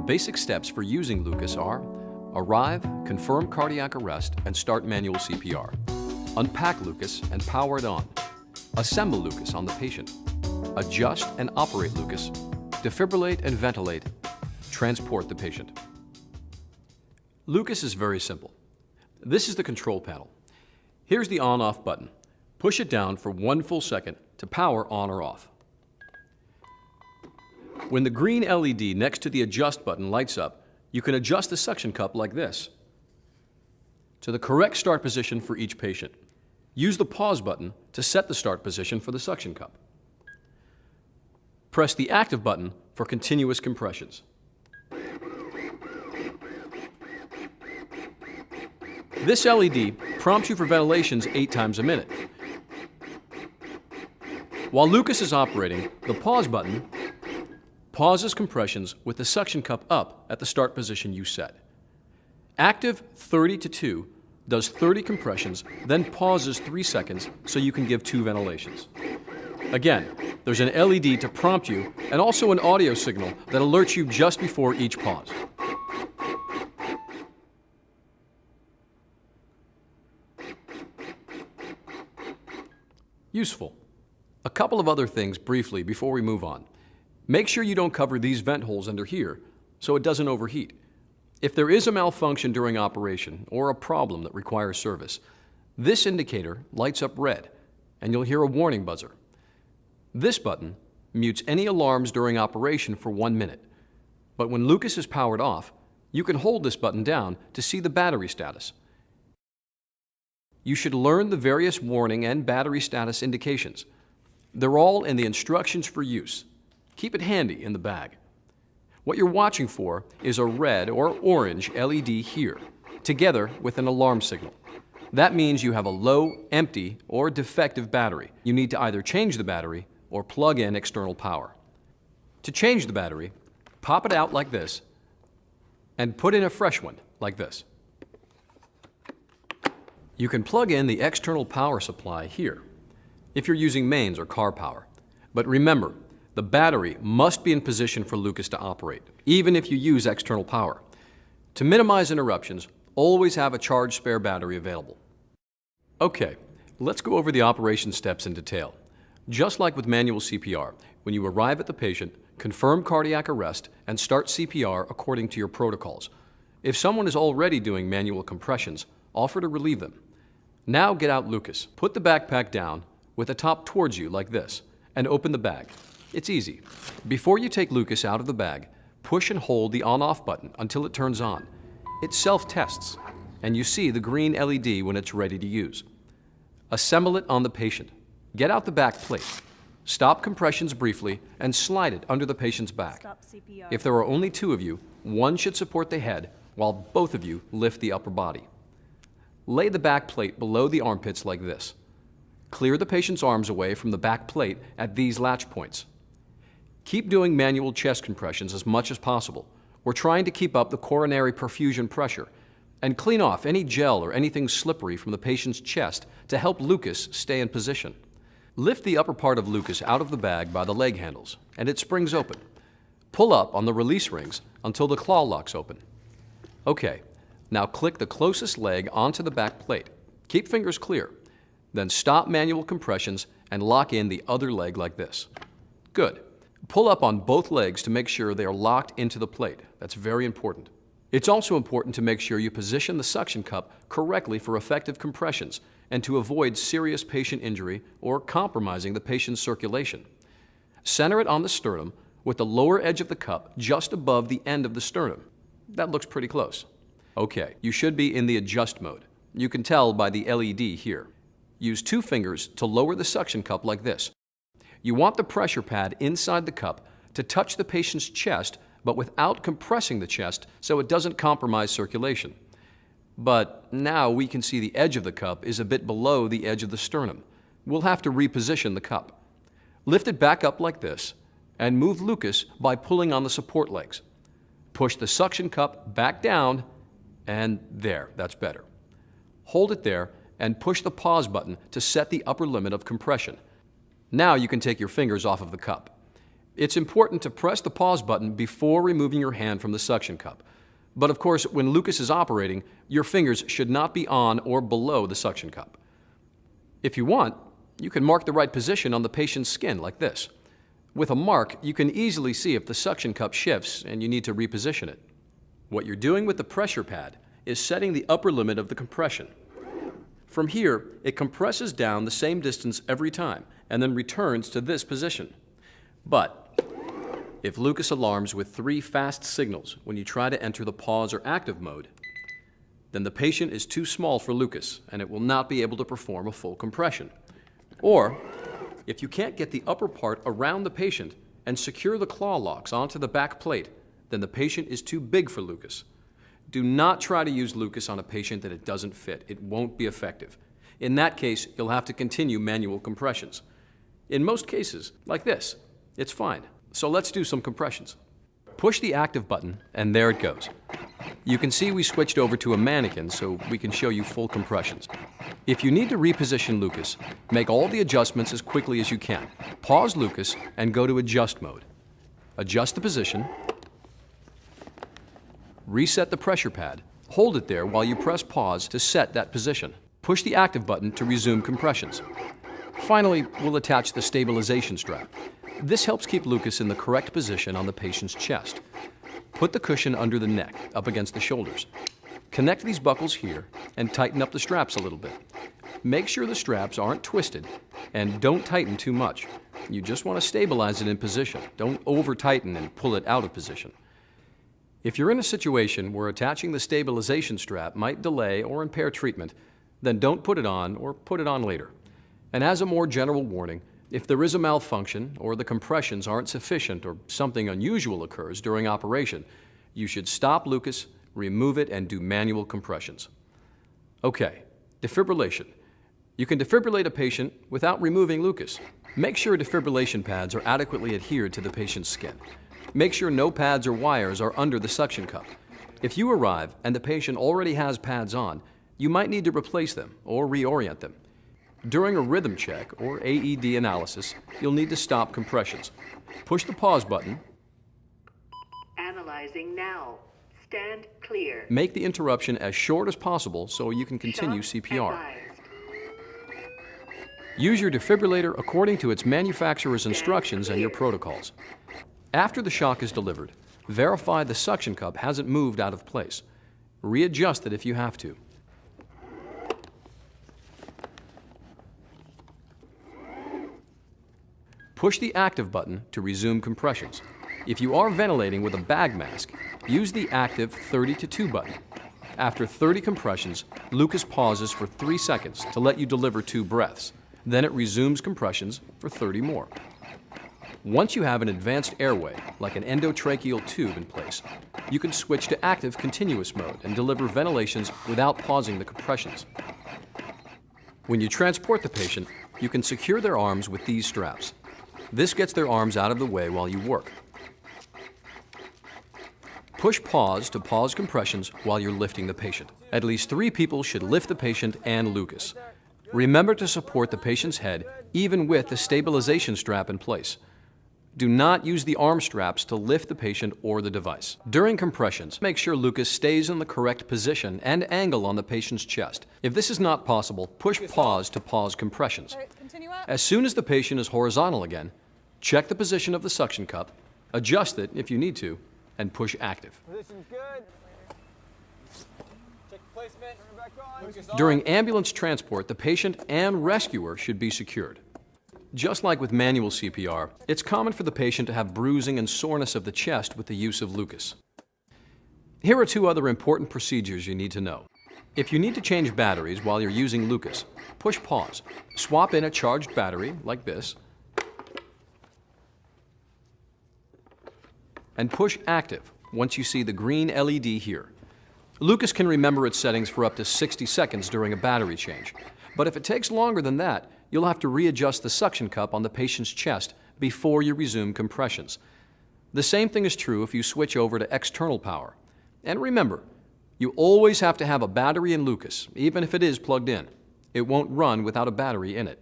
Basic steps for using Lucas are: arrive, confirm cardiac arrest, and start manual CPR. Unpack Lucas and power it on. Assemble Lucas on the patient. Adjust and operate Lucas. Defibrillate and ventilate. Transport the patient. Lucas is very simple. This is the control panel. Here's the on-off button. Push it down for 1 full second to power on or off. When the green LED next to the adjust button lights up, you can adjust the suction cup like this to the correct start position for each patient. Use the pause button to set the start position for the suction cup. Press the active button for continuous compressions. This LED prompts you for ventilations 8 times a minute. While Lucas is operating, the pause button pauses compressions with the suction cup up at the start position you set. Active 30 to 2 does 30 compressions, then pauses 3 seconds so you can give 2 ventilations. Again, there's an LED to prompt you and also an audio signal that alerts you just before each pause. Useful. A couple of other things briefly before we move on. Make sure you don't cover these vent holes under here so it doesn't overheat. If there is a malfunction during operation or a problem that requires service, this indicator lights up red and you'll hear a warning buzzer. This button mutes any alarms during operation for 1 minute. But when Lucas is powered off, you can hold this button down to see the battery status. You should learn the various warning and battery status indications. They're all in the instructions for use. Keep it handy in the bag. What you're watching for is a red or orange LED here, together with an alarm signal. That means you have a low, empty, or defective battery. You need to either change the battery or plug in external power. To change the battery, pop it out like this and put in a fresh one like this. You can plug in the external power supply here if you're using mains or car power. But remember, the battery must be in position for Lucas to operate, even if you use external power. To minimize interruptions, always have a charged spare battery available. Okay, let's go over the operation steps in detail. Just like with manual CPR, when you arrive at the patient, confirm cardiac arrest and start CPR according to your protocols. If someone is already doing manual compressions, offer to relieve them. Now get out Lucas. Put the backpack down with the top towards you like this and open the bag. It's easy. Before you take Lucas out of the bag, push and hold the on-off button until it turns on. It self-tests, and you see the green LED when it's ready to use. Assemble it on the patient. Get out the back plate. Stop compressions briefly and slide it under the patient's back. Stop CPR. If there are only 2 of you, one should support the head while both of you lift the upper body. Lay the back plate below the armpits like this. Clear the patient's arms away from the back plate at these latch points. Keep doing manual chest compressions as much as possible. We're trying to keep up the coronary perfusion pressure and clean off any gel or anything slippery from the patient's chest to help Lucas stay in position. Lift the upper part of Lucas out of the bag by the leg handles and it springs open. Pull up on the release rings until the claw locks open. Okay, now click the closest leg onto the back plate. Keep fingers clear. Then stop manual compressions and lock in the other leg like this. Good. Pull up on both legs to make sure they are locked into the plate. That's very important. It's also important to make sure you position the suction cup correctly for effective compressions and to avoid serious patient injury or compromising the patient's circulation. Center it on the sternum with the lower edge of the cup just above the end of the sternum. That looks pretty close. Okay, you should be in the adjust mode. You can tell by the LED here. Use 2 fingers to lower the suction cup like this. You want the pressure pad inside the cup to touch the patient's chest, but without compressing the chest so it doesn't compromise circulation. But now we can see the edge of the cup is a bit below the edge of the sternum. We'll have to reposition the cup. Lift it back up like this and move Lucas by pulling on the support legs. Push the suction cup back down and there, that's better. Hold it there and push the pause button to set the upper limit of compression. Now you can take your fingers off of the cup. It's important to press the pause button before removing your hand from the suction cup. But of course, when Lucas is operating, your fingers should not be on or below the suction cup. If you want, you can mark the right position on the patient's skin like this. With a mark, you can easily see if the suction cup shifts and you need to reposition it. What you're doing with the pressure pad is setting the upper limit of the compression. From here, it compresses down the same distance every time and then returns to this position. But if Lucas alarms with 3 fast signals when you try to enter the pause or active mode, then the patient is too small for Lucas and it will not be able to perform a full compression. Or, if you can't get the upper part around the patient and secure the claw locks onto the back plate, then the patient is too big for Lucas. Do not try to use Lucas on a patient that it doesn't fit. It won't be effective. In that case, you'll have to continue manual compressions. In most cases, like this, it's fine. So let's do some compressions. Push the active button, and there it goes. You can see we switched over to a mannequin so we can show you full compressions. If you need to reposition Lucas, make all the adjustments as quickly as you can. Pause Lucas and go to adjust mode. Adjust the position. Reset the pressure pad. Hold it there while you press pause to set that position. Push the active button to resume compressions. Finally, we'll attach the stabilization strap. This helps keep Lucas in the correct position on the patient's chest. Put the cushion under the neck, up against the shoulders. Connect these buckles here and tighten up the straps a little bit. Make sure the straps aren't twisted and don't tighten too much. You just want to stabilize it in position. Don't over-tighten and pull it out of position. If you're in a situation where attaching the stabilization strap might delay or impair treatment, then don't put it on or put it on later. And as a more general warning, if there is a malfunction or the compressions aren't sufficient or something unusual occurs during operation, you should stop Lucas, remove it, and do manual compressions. Okay, defibrillation. You can defibrillate a patient without removing Lucas. Make sure defibrillation pads are adequately adhered to the patient's skin. Make sure no pads or wires are under the suction cup. If you arrive and the patient already has pads on, you might need to replace them or reorient them. During a rhythm check or AED analysis, you'll need to stop compressions. Push the pause button. Analyzing now. Stand clear. Make the interruption as short as possible so you can continue CPR. Advised. Use your defibrillator according to its manufacturer's instructions and your protocols. After the shock is delivered, verify the suction cup hasn't moved out of place. Readjust it if you have to. Push the active button to resume compressions. If you are ventilating with a bag mask, use the active 30 to 2 button. After 30 compressions, Lucas pauses for 3 seconds to let you deliver 2 breaths. Then it resumes compressions for 30 more. Once you have an advanced airway, like an endotracheal tube in place, you can switch to active continuous mode and deliver ventilations without pausing the compressions. When you transport the patient, you can secure their arms with these straps. This gets their arms out of the way while you work. Push pause to pause compressions while you're lifting the patient. At least 3 people should lift the patient and Lucas. Remember to support the patient's head even with the stabilization strap in place. Do not use the arm straps to lift the patient or the device. During compressions, make sure Lucas stays in the correct position and angle on the patient's chest. If this is not possible, push pause to pause compressions. As soon as the patient is horizontal again, check the position of the suction cup, adjust it if you need to, and push active. Position's good. Check placement. Back on. During ambulance transport, the patient and rescuer should be secured. Just like with manual CPR, it's common for the patient to have bruising and soreness of the chest with the use of Lucas. Here are 2 other important procedures you need to know. If you need to change batteries while you're using Lucas, push pause. Swap in a charged battery, like this, and push active once you see the green LED here. Lucas can remember its settings for up to 60 seconds during a battery change. But if it takes longer than that, you'll have to readjust the suction cup on the patient's chest before you resume compressions. The same thing is true if you switch over to external power. And remember, you always have to have a battery in Lucas, even if it is plugged in. It won't run without a battery in it.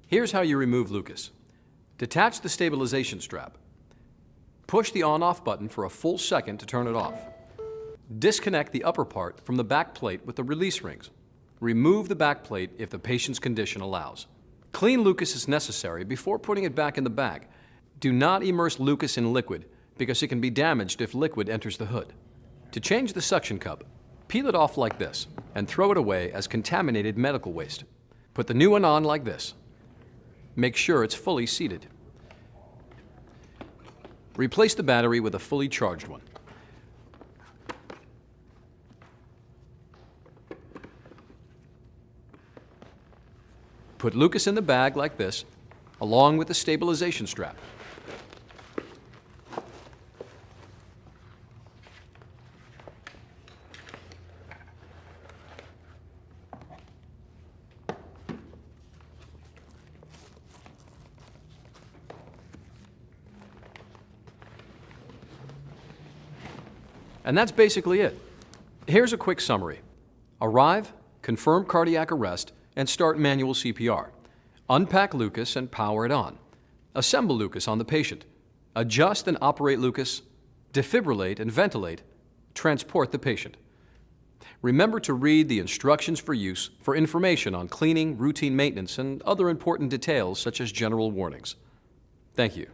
Here's how you remove Lucas. Detach the stabilization strap. Push the on-off button for a full second to turn it off. Disconnect the upper part from the back plate with the release rings. Remove the back plate if the patient's condition allows. Clean Lucas is necessary before putting it back in the bag. Do not immerse Lucas in liquid because it can be damaged if liquid enters the hood. To change the suction cup, peel it off like this and throw it away as contaminated medical waste. Put the new one on like this. Make sure it's fully seated. Replace the battery with a fully charged one. Put Lucas in the bag like this, along with the stabilization strap. And that's basically it. Here's a quick summary. Arrive, confirm cardiac arrest, and start manual CPR. Unpack Lucas and power it on. Assemble Lucas on the patient. Adjust and operate Lucas. Defibrillate and ventilate. Transport the patient. Remember to read the instructions for use for information on cleaning, routine maintenance, and other important details such as general warnings. Thank you.